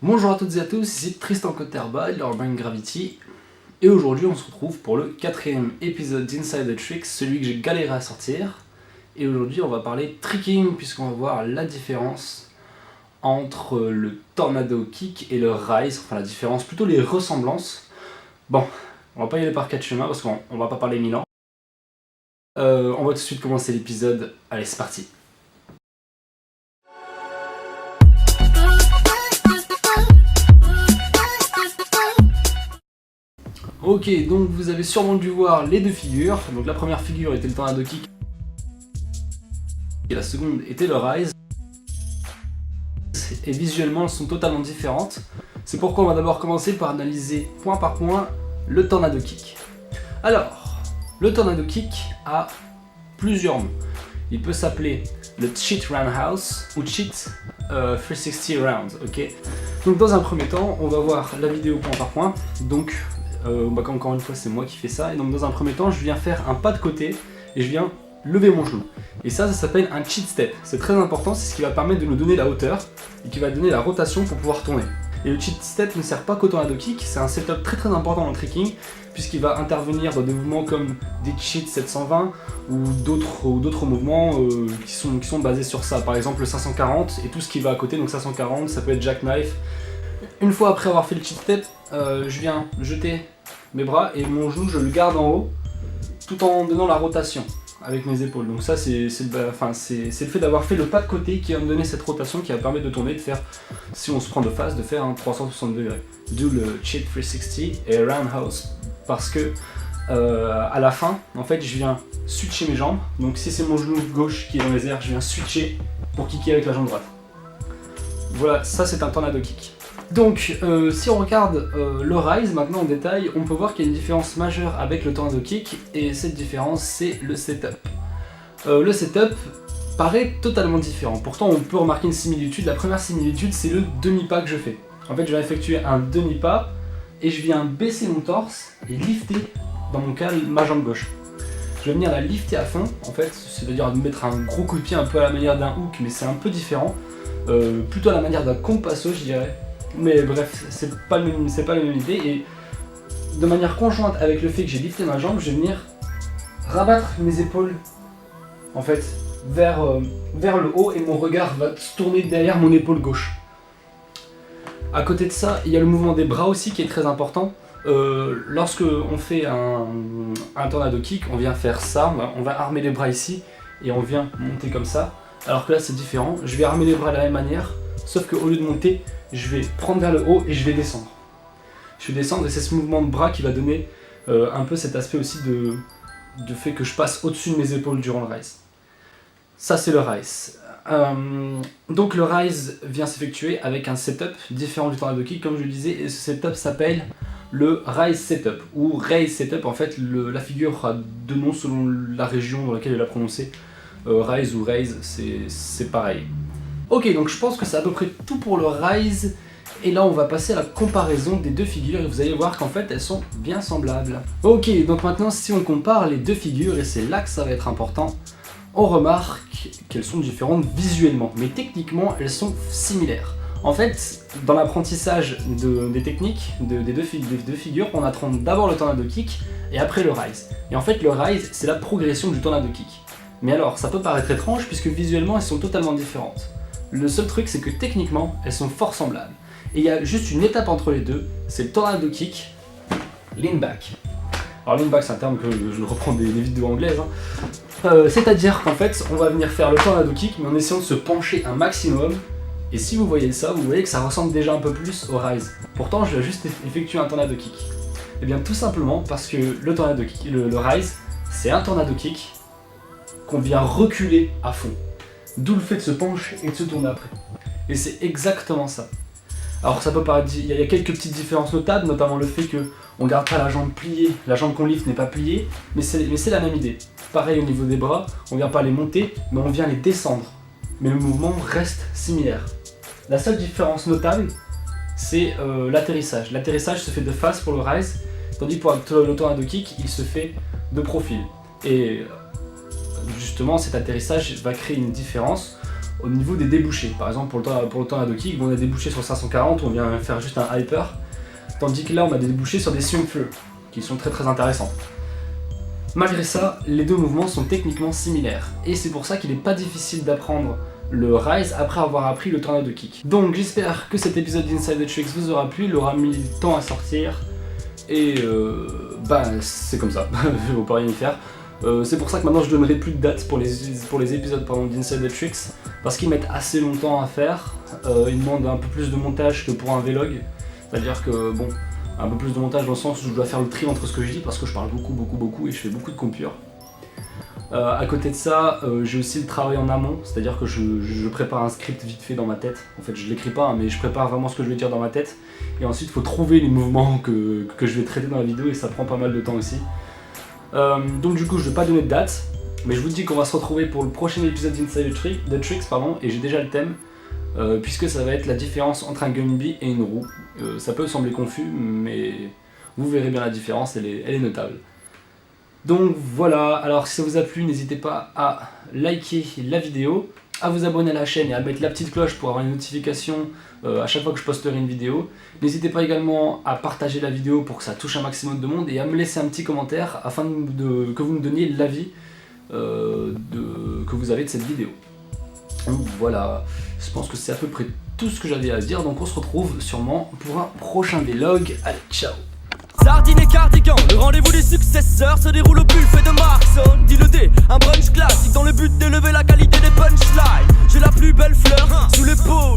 Bonjour à toutes et à tous, ici Tristan Cotterba de Urban Gravity et aujourd'hui on se retrouve pour le 4e épisode d'Inside the Tricks, celui que j'ai galéré à sortir. Et aujourd'hui on va parler tricking puisqu'on va voir la différence entre le tornado kick et le rise, enfin la différence, plutôt les ressemblances. Bon, on va pas y aller par 4 chemins parce qu'on va pas parler 1000 ans. On va tout de suite commencer l'épisode, allez c'est parti. Ok, donc vous avez sûrement dû voir les deux figures. Donc la première figure était le tornado kick et la seconde était le rise. Et visuellement elles sont totalement différentes. C'est pourquoi on va d'abord commencer par analyser point par point le tornado kick. Alors, le tornado kick a plusieurs noms. Il peut s'appeler le cheat roundhouse ou cheat 360 round, ok. Donc dans un premier temps, on va voir la vidéo point par point. Donc encore une fois c'est moi qui fais ça, et donc dans un premier temps je viens faire un pas de côté et je viens lever mon genou. Et ça s'appelle un cheat step, c'est très important, c'est ce qui va permettre de nous donner la hauteur et qui va donner la rotation pour pouvoir tourner. Et le cheat step ne sert pas qu'au tornado kick, c'est un setup très important dans le tricking puisqu'il va intervenir dans des mouvements comme des cheats 720 ou d'autres mouvements qui sont basés sur ça, par exemple le 540 et tout ce qui va à côté, donc 540 ça peut être jackknife. Une fois après avoir fait le cheat step, je viens jeter mes bras et mon genou je le garde en haut tout en donnant la rotation avec mes épaules. Donc ça c'est le fait d'avoir fait le pas de côté qui va me donner cette rotation qui va permettre de tourner, de faire, si on se prend de face, de faire un 360 degrés. D'où le cheat 360 et roundhouse, parce que à la fin en fait je viens switcher mes jambes. Donc si c'est mon genou gauche qui est dans les airs, je viens switcher pour kicker avec la jambe droite. Voilà, ça c'est un tornado kick. Donc si on regarde le rise maintenant en détail, on peut voir qu'il y a une différence majeure avec le tornado kick, et cette différence c'est le setup. Le setup paraît totalement différent, pourtant on peut remarquer une similitude. La première similitude c'est le demi-pas que je fais. En fait je viens effectuer un demi-pas et je viens baisser mon torse et lifter, dans mon cas, ma jambe gauche. Je vais venir la lifter à fond en fait, c'est-à-dire mettre un gros coup de pied un peu à la manière d'un hook, mais c'est un peu différent, plutôt à la manière d'un compasso je dirais. Mais bref, c'est pas la même idée, et de manière conjointe avec le fait que j'ai lifté ma jambe, je vais venir rabattre mes épaules en fait vers le haut, et mon regard va se tourner derrière mon épaule gauche. À côté de ça, il y a le mouvement des bras aussi qui est très important. Lorsque on fait un tornado kick, on vient faire ça, on va armer les bras ici et on vient monter comme ça. Alors que là c'est différent, je vais armer les bras de la même manière, sauf qu'au lieu de monter, je vais prendre vers le haut et je vais descendre. Je vais descendre, et c'est ce mouvement de bras qui va donner un peu cet aspect aussi de fait que je passe au-dessus de mes épaules durant le rise. Ça c'est le rise. Donc le rise vient s'effectuer avec un setup différent du tornado kick comme je le disais, et ce setup s'appelle le rise setup ou raise setup. En fait la figure a deux noms selon la région dans laquelle elle est prononcée. Rise ou raise, c'est pareil. Ok, donc je pense que c'est à peu près tout pour le rise, et là on va passer à la comparaison des deux figures et vous allez voir qu'en fait elles sont bien semblables. Ok, donc maintenant si on compare les deux figures, et c'est là que ça va être important, on remarque qu'elles sont différentes visuellement, mais techniquement elles sont similaires. En fait, dans l'apprentissage des techniques des deux figures, on apprend d'abord le tornado kick et après le rise. Et en fait le rise c'est la progression du tornado kick. Mais alors ça peut paraître étrange puisque visuellement elles sont totalement différentes. Le seul truc c'est que techniquement elles sont fort semblables. Et il y a juste une étape entre les deux, c'est le tornado kick, lean back. Alors lean back c'est un terme que je reprends des vidéos anglaises. C'est-à-dire qu'en fait on va venir faire le tornado kick mais en essayant de se pencher un maximum. Et si vous voyez ça, vous voyez que ça ressemble déjà un peu plus au rise. Pourtant je vais juste effectuer un tornado kick. Et bien tout simplement parce que le tornado kick, le rise, c'est un tornado kick qu'on vient reculer à fond. D'où le fait de se pencher et de se tourner après. Et c'est exactement ça. Alors ça peut paraître, il y a quelques petites différences notables, notamment le fait qu'on ne garde pas la jambe pliée, la jambe qu'on lift n'est pas pliée, mais c'est la même idée. Pareil au niveau des bras, on ne vient pas les monter, mais on vient les descendre. Mais le mouvement reste similaire. La seule différence notable, c'est l'atterrissage. L'atterrissage se fait de face pour le rise, tandis que pour le tornado kick, il se fait de profil. Et justement, cet atterrissage va créer une différence au niveau des débouchés. Par exemple pour le tornado kick, on a des débouchés sur 540, on vient faire juste un hyper, tandis que là on a des débouchés sur des swing flow qui sont très très intéressants. Malgré ça, les deux mouvements sont techniquement similaires, et c'est pour ça qu'il n'est pas difficile d'apprendre le rise après avoir appris le tornado kick. Donc j'espère que cet épisode d'Inside the Tricks vous aura plu, il aura mis le temps à sortir, et c'est comme ça, on peut rien y faire. C'est pour ça que maintenant je donnerai plus de dates pour les épisodes d'Inside the Tricks, parce qu'ils mettent assez longtemps à faire, ils demandent un peu plus de montage que pour un vlog, c'est-à-dire que bon, un peu plus de montage dans le sens où je dois faire le tri entre ce que je dis, parce que je parle beaucoup et je fais beaucoup de coupures. À côté de ça, j'ai aussi le travail en amont, c'est-à-dire que je prépare un script vite fait dans ma tête. En fait, je l'écris pas, hein, mais je prépare vraiment ce que je vais dire dans ma tête. Et ensuite, il faut trouver les mouvements que je vais traiter dans la vidéo, et ça prend pas mal de temps aussi. Donc du coup, je vais pas donner de date, mais je vous dis qu'on va se retrouver pour le prochain épisode d'Inside the Tricks, et j'ai déjà le thème, puisque ça va être la différence entre un gumby et une roue. Ça peut sembler confus, mais vous verrez bien la différence, elle est notable. Donc voilà, alors si ça vous a plu, n'hésitez pas à liker la vidéo, à vous abonner à la chaîne et à mettre la petite cloche pour avoir une notification à chaque fois que je posterai une vidéo. N'hésitez pas également à partager la vidéo pour que ça touche un maximum de monde, et à me laisser un petit commentaire afin que vous me donniez l'avis que vous avez de cette vidéo. Donc voilà, je pense que c'est à peu près tout ce que j'avais à dire, donc on se retrouve sûrement pour un prochain vlog. Allez, ciao! Sardine et cardigan, le rendez-vous des successeurs se déroule au buffet de Markson. Dis le D, un brunch classique dans le but d'élever la qualité des punchlines. J'ai la plus belle fleur sous l'épaule.